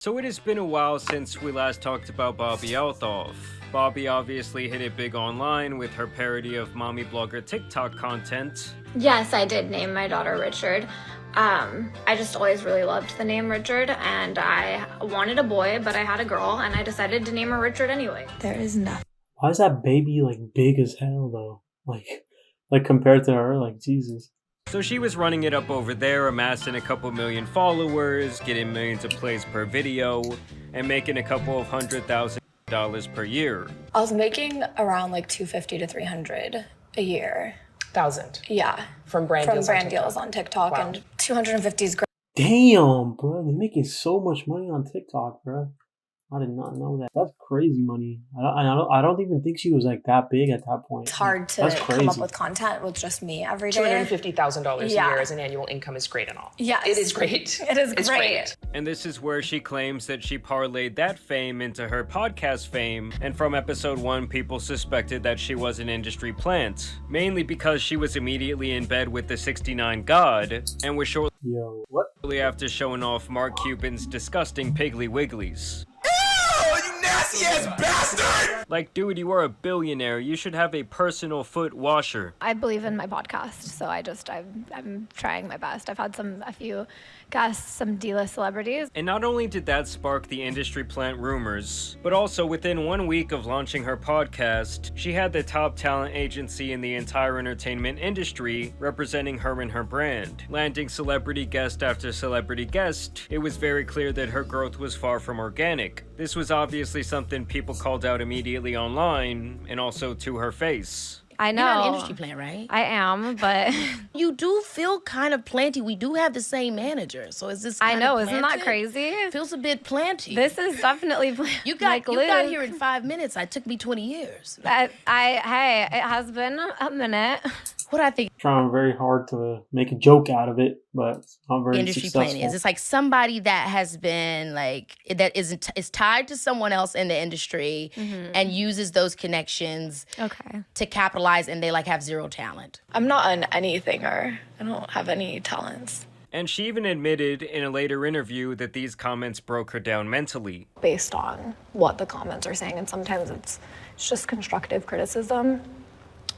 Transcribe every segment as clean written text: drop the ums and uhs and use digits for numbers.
So it has been a while since we last talked about Bobbi Althoff. Bobbi obviously hit it big online with her parody of mommy blogger TikTok content. Yes, I did name my daughter Richard. I just always really loved the name Richard, and I wanted a boy, but I had a girl, and I decided to name her Richard anyway. There is nothing. Why is that baby like big as hell though? Like compared to her, like Jesus. So she was running it up over there, amassing a couple million followers, getting millions of plays per video, and making a couple of $100,000 per year. I was making around like $250 to $300 a year. Thousand. Yeah. From brand deals on TikTok, Wow. and 250 is great. Damn, bro, they're making so much money on TikTok, bro. I did not know that. That's crazy money. I don't even think she was like that big at that point. It's hard to That's come up crazy. with content with just me every day. $250,000 a Yeah. year as an annual income is great and all. Yes. It is great. It is It's great. And this is where she claims that she parlayed that fame into her podcast fame, and from episode 1 people suspected that she was an industry plant, mainly because she was immediately in bed with the 69 God, and was shortly Yo, what? after showing off Mark Cuban's disgusting Piggly Wigglies. Nasty ass bastard! Like, dude, you are a billionaire. You should have a personal foot washer. I believe in my podcast, so I'm trying my best. I've had a few guests, some D-list celebrities. And not only did that spark the industry plant rumors, but also within 1 week of launching her podcast, she had the top talent agency in the entire entertainment industry representing her and her brand. Landing celebrity guest after celebrity guest, it was very clear that her growth was far from organic. This was obviously something people called out immediately online, and also to her face. I know. You're not an industry plant, right? I am, but You do feel kind of planty. We do have the same manager, so is this I kind know, of isn't that planted? crazy? Feels a bit planty. This is definitely you got like you Liz. got here in 5 minutes. It took me 20 years. Hey, it has been a minute. What I think Trying very hard to make a joke out of it, but it's not very industry successful. planning is, it's like somebody that has been like that is tied to someone else in the industry and uses those connections Okay. to capitalize, and they like have zero talent. I'm not an anythinger. I don't have any talents. And she even admitted in a later interview that these comments broke her down mentally. Based on what the comments are saying, and sometimes it's just constructive criticism.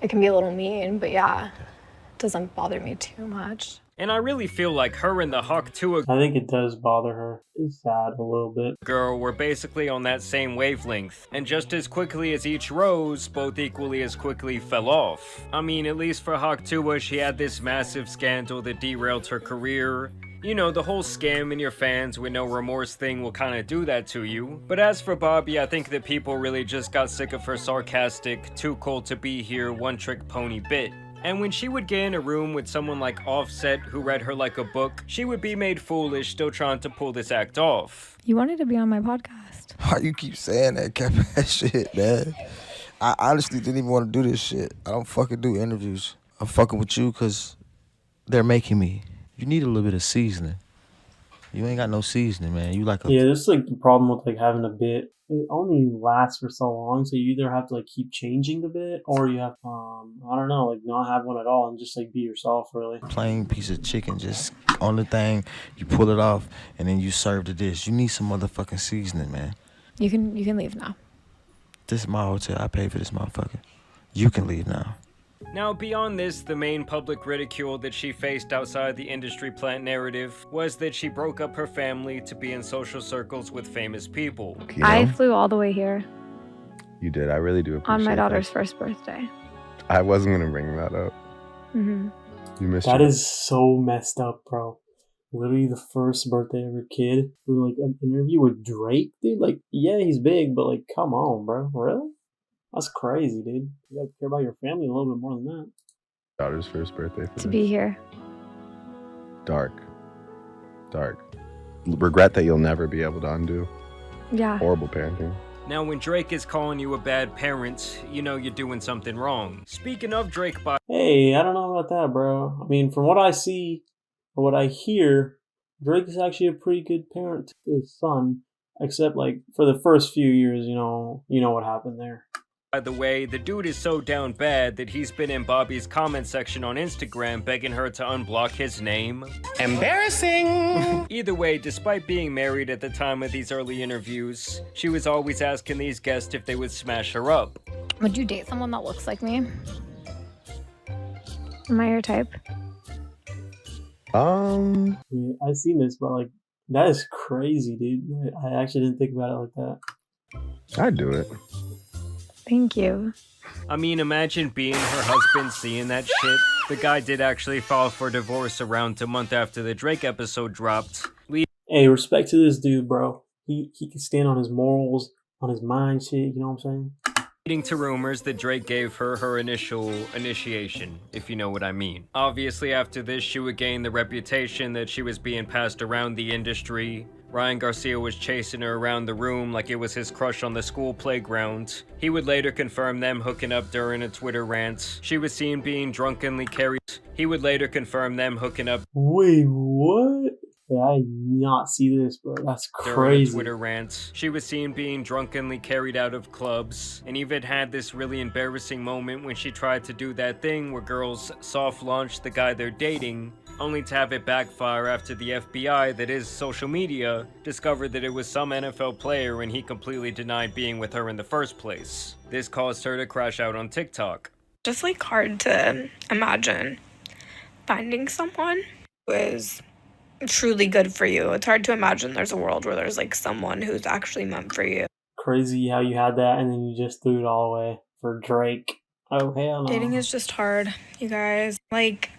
It can be a little mean, but yeah, it doesn't bother me too much. And I really feel like her and the Hawk Tuah I think it does bother her. It's sad a little bit. girl were basically on that same wavelength, and just as quickly as each rose, both equally as quickly fell off. I mean, at least for Hawk Tuah, she had this massive scandal that derailed her career. You know, the whole scam in your fans with no remorse thing will kind of do that to you. But as for Bobbi, I think that people really just got sick of her sarcastic, too cold to be here, one-trick pony bit. And when she would get in a room with someone like Offset who read her like a book, she would be made foolish still trying to pull this act off. You wanted to be on my podcast. Why you keep saying that cap ass shit, man? I honestly didn't even want to do this shit. I don't fucking do interviews. I'm fucking with you because they're making me. You need a little bit of seasoning. You ain't got no seasoning, man. You like a... Yeah, this is like the problem with like having a bit. It only lasts for so long, so you either have to like keep changing the bit, or you have I don't know, like not have one at all and just like be yourself, really. plain piece of chicken just on the thing. You pull it off, and then you serve the dish. You need some motherfucking seasoning, man. You can leave now. This is my hotel. I paid for this motherfucker. You can leave now. Now, beyond this, the main public ridicule that she faced outside the industry plant narrative was that she broke up her family to be in social circles with famous people. You know, I flew all the way here you did. I really do appreciate on my that. daughter's first birthday. I wasn't gonna bring that up. Mm-hmm. You missed That your- is so messed up, bro. Literally the first birthday of your kid for like an interview with Drake, dude. Like, yeah, he's big, but like, come on, bro. Really? That's crazy, dude. You gotta care about your family a little bit more than that. daughter's first birthday. For To this. be here. Dark. Regret that you'll never be able to undo. Yeah. Horrible parenting. Now, when Drake is calling you a bad parent, you know you're doing something wrong. Speaking of Drake, by Hey, I don't know about that, bro. I mean, from what I see or what I hear, Drake is actually a pretty good parent to his son, except like for the first few years, you know what happened there. By the way, the dude is so down bad that he's been in Bobbi's comment section on Instagram begging her to unblock his name. Embarrassing! Either way, despite being married at the time of these early interviews, she was always asking these guests if they would smash her up. Would you date someone that looks like me? Am I your type? Yeah, I've seen this, but like, that is crazy, dude. I actually didn't think about it like that. I'd do it. Thank you. I mean, imagine being her husband seeing that shit. The guy did actually file for divorce around a month after the Drake episode dropped. Hey, respect to this dude, bro. He can stand on his morals, on his mind shit, you know what I'm saying? Leading to rumors that Drake gave her initial initiation, if you know what I mean. Obviously, after this, she would gain the reputation that she was being passed around the industry. Ryan Garcia was chasing her around the room like it was his crush on the school playground. He would later confirm them hooking up during a Twitter rant. She was seen being drunkenly carried. He would later confirm them hooking up. Wait, what? I did not see this, bro. That's During a crazy. Twitter rant. She was seen being drunkenly carried out of clubs, and even had this really embarrassing moment when she tried to do that thing where girls soft launch the guy they're dating, only to have it backfire after the FBI, that is social media, discovered that it was some NFL player and he completely denied being with her in the first place. This caused her to crash out on TikTok. Just like hard to imagine finding someone who is truly good for you. It's hard to imagine there's a world where there's like someone who's actually meant for you. Crazy how you had that and then you just threw it all away for Drake. Oh, hell no. Dating is just hard, you guys. Like,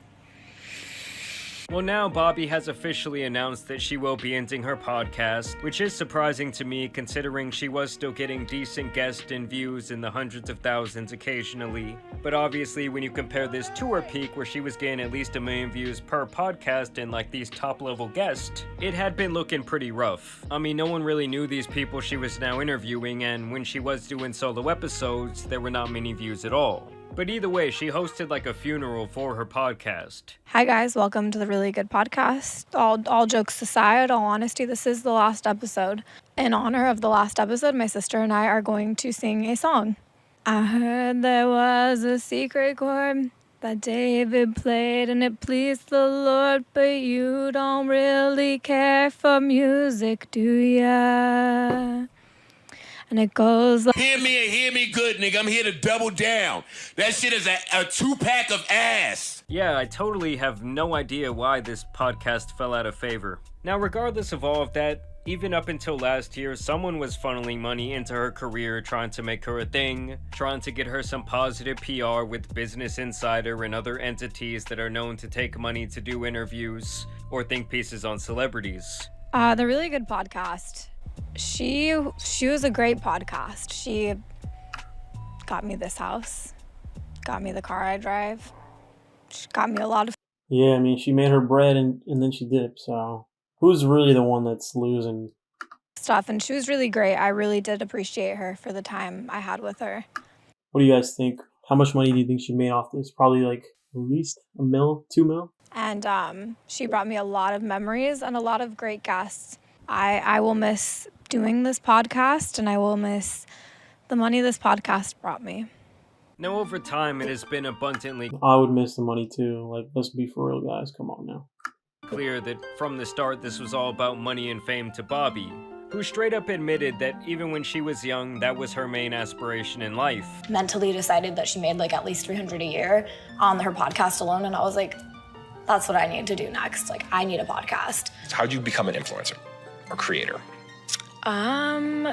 Well, now Bobbi has officially announced that she will be ending her podcast, which is surprising to me considering she was still getting decent guests and views in the hundreds of thousands occasionally. But obviously, when you compare this to her peak where she was getting at least 1 million views per podcast and like these top level guests, it had been looking pretty rough. I mean, no one really knew these people she was now interviewing, and when she was doing solo episodes, there were not many views at all. But either way, she hosted like a funeral for her podcast. Hi guys, welcome to the Really Good Podcast. All jokes aside, all honesty, this is the last episode. In honor of the last episode, my sister and I are going to sing a song. I heard there was a secret chord that David played and it pleased the Lord, but you don't really care for music, do ya? And it goes like, Hear me and hear me good, nigga. I'm here to double down. That shit is a 2-pack of ass. Yeah, I totally have no idea why this podcast fell out of favor. Now, regardless of all of that, even up until last year, someone was funneling money into her career, trying to make her a thing, trying to get her some positive PR with Business Insider and other entities that are known to take money to do interviews or think pieces on celebrities. the Really Good Podcast. She was a great podcast. She got me this house, got me the car I drive. She got me a lot of Yeah, I mean, she made her bread and then she dipped, so who's really the one that's losing? stuff, and she was really great. I really did appreciate her for the time I had with her. What do you guys think? How much money do you think she made off this? Probably like at least $1 mil, $2 mil? And she brought me a lot of memories and a lot of great guests. I will miss doing this podcast, and I will miss the money this podcast brought me. Now, over time, it has been abundantly I would miss the money too. Like, let's be for real, guys. Come on now. clear that from the start this was all about money and fame to Bobbi, who straight up admitted that even when she was young, that was her main aspiration in life. Mentally decided that she made like at least $300 a year on her podcast alone, and I was like, that's what I need to do next. Like, I need a podcast. How'd you become an influencer or creator?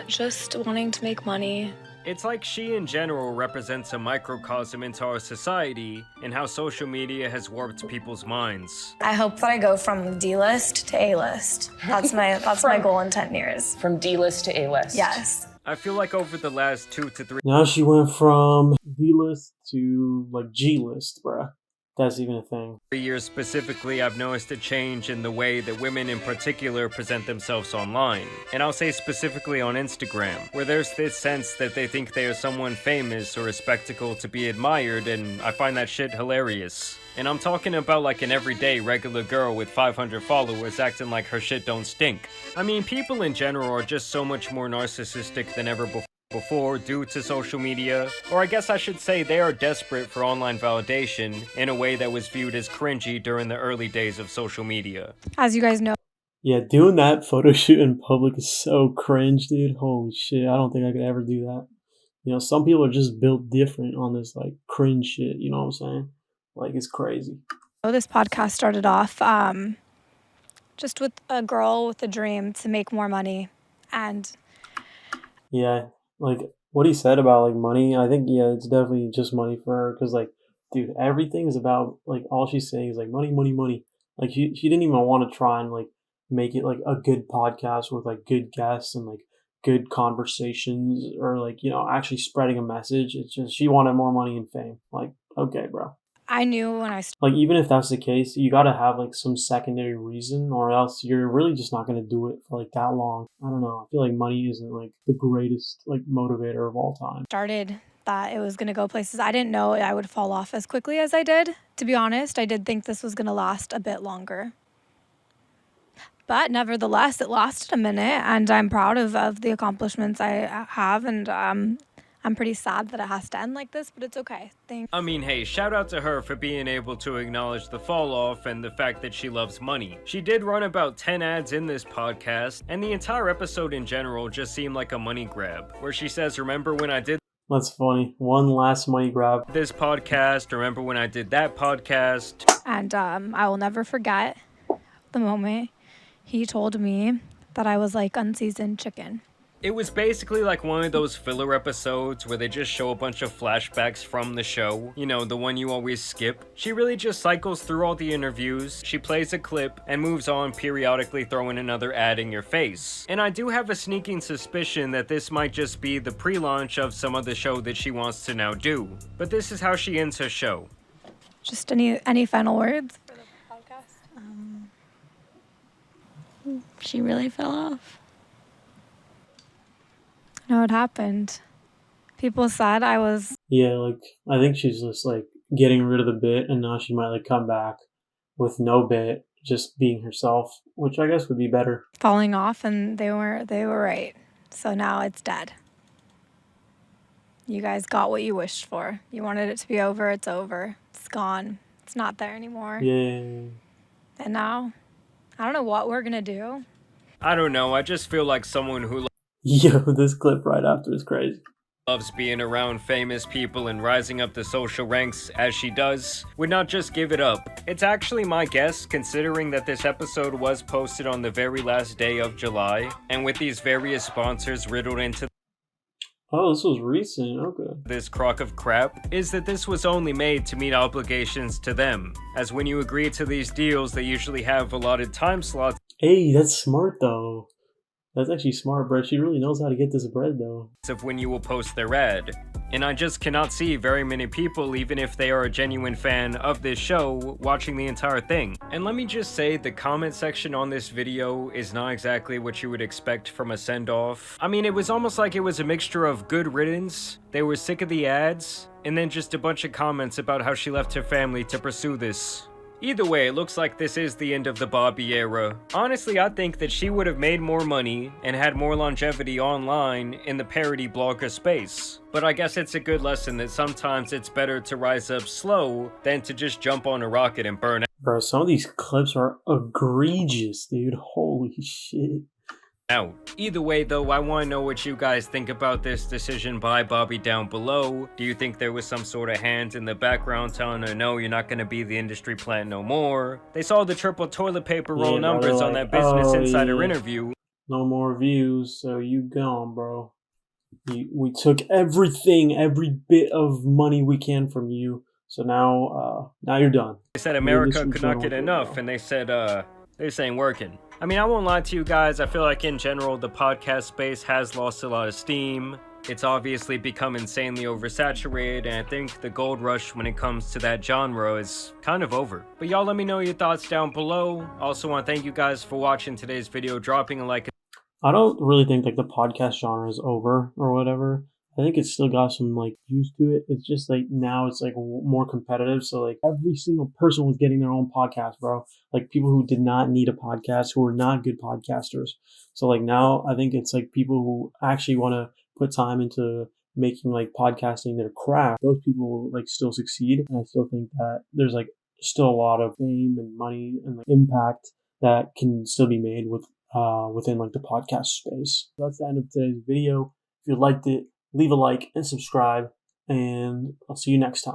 Just wanting to make money. It's like she in general represents a microcosm into our society and how social media has warped people's minds. I hope that I go from D-list to A-list. That's my goal in 10 years. From D-list to A-list. Yes. I feel like over the last 2 to 3 Now she went from D-list to like G-list, bruh. That's even a thing. years specifically, I've noticed a change in the way that women in particular present themselves online. And I'll say specifically on Instagram, where there's this sense that they think they are someone famous or a spectacle to be admired, and I find that shit hilarious. And I'm talking about like an everyday regular girl with 500 followers acting like her shit don't stink. I mean, people in general are just so much more narcissistic than ever before. before due to social media, or I guess I should say they are desperate for online validation in a way that was viewed as cringy during the early days of social media. As you guys know, Yeah, doing that photo shoot in public is so cringe, dude. Holy shit, I don't think I could ever do that. You know, some people are just built different on this, like, cringe shit, you know what I'm saying? Like, it's crazy. this podcast started off just with a girl with a dream to make more money. And Yeah, like, what he said about, like, money, I think, yeah, it's definitely just money for her, because, like, dude, everything is about, like, all she's saying is, like, money, money, money. Like, she didn't even want to try and, like, make it, like, a good podcast with, like, good guests and, like, good conversations, or, like, you know, actually spreading a message. It's just, she wanted more money and fame. Like, okay, bro. I knew when I Like, even if that's the case, you gotta have, like, some secondary reason, or else you're really just not gonna do it for, like, that long. I don't know. I feel like money isn't, like, the greatest, like, motivator of all time. started that it was going to go places, I didn't know I would fall off as quickly as I did. To be honest, I did think this was going to last a bit longer. But nevertheless, it lasted a minute, and I'm proud of the accomplishments I have, and I'm pretty sad that it has to end like this, but it's okay. I mean, hey, shout out to her for being able to acknowledge the fall off and the fact that she loves money. She did run about 10 ads in this podcast, and the entire episode in general just seemed like a money grab, where she says, remember when I did That's funny. One last money grab. this podcast, remember when I did that podcast. And I will never forget the moment he told me that I was like unseasoned chicken. It was basically like one of those filler episodes where they just show a bunch of flashbacks from the show. You know, the one you always skip. She really just cycles through all the interviews, she plays a clip, and moves on, periodically throwing another ad in your face. And I do have a sneaking suspicion that this might just be the pre-launch of some of the show that she wants to now do. But this is how she ends her show. Just any final words for the podcast? She really fell off. No, it happened. People said I was Yeah, like, I think she's just, like, getting rid of the bit, and now she might, like, come back with no bit, just being herself, which I guess would be better. falling off, and they were right. So now it's dead. You guys got what you wished for. You wanted it to be over, it's over. It's gone. It's not there anymore. Yeah. And now, I don't know what we're gonna do. I don't know, I just feel like someone who Yo, this clip right after is crazy. loves being around famous people and rising up the social ranks as she does, would not just give it up. It's actually my guess, considering that this episode was posted on the very last day of July, and with these various sponsors riddled into Oh, this was recent. Okay. this crock of crap, is that this was only made to meet obligations to them, as when you agree to these deals, they usually have allotted time slots Hey, that's smart, though. That's actually smart, bro. She really knows how to get this bread, though. of when you will post their ad. And I just cannot see very many people, even if they are a genuine fan of this show, watching the entire thing. And let me just say, the comment section on this video is not exactly what you would expect from a send-off. I mean, it was almost like it was a mixture of good riddance, they were sick of the ads, and then just a bunch of comments about how she left her family to pursue this. Either way, it looks like this is the end of the Bobbi era. Honestly, I think that she would have made more money and had more longevity online in the parody blogger space. But I guess it's a good lesson that sometimes it's better to rise up slow than to just jump on a rocket and burn Bro, some of these clips are egregious, dude. Holy shit. out. Either way though, I want to know what you guys think about this decision by Bobbi down below. Do you think there was some sort of hand in the background telling her, no, you're not going to be the industry plant no more? They saw the triple toilet paper roll Yeah, bro, numbers they're on like, that Business "Oh, Insider yeah. interview. No more views, so you gone, bro. We took everything, every bit of money we can from you. So now you're done. They said The America industry could not channel get with it, enough, bro. and they said, this ain't working. I mean, I won't lie to you guys, I feel like in general, the podcast space has lost a lot of steam. It's obviously become insanely oversaturated, and I think the gold rush when it comes to that genre is kind of over. But y'all let me know your thoughts down below. Also want to thank you guys for watching today's video, dropping a like. I don't really think like the podcast genre is over or whatever. I think it's still got some like juice to it. It's just like now it's like more competitive. So like every single person was getting their own podcast, bro. Like people who did not need a podcast, who were not good podcasters. So like now I think it's like people who actually want to put time into making like podcasting their craft, those people will like still succeed. And I still think that there's like still a lot of fame and money and like impact that can still be made within like the podcast space. That's the end of today's video. If you liked it, leave a like and subscribe, and I'll see you next time.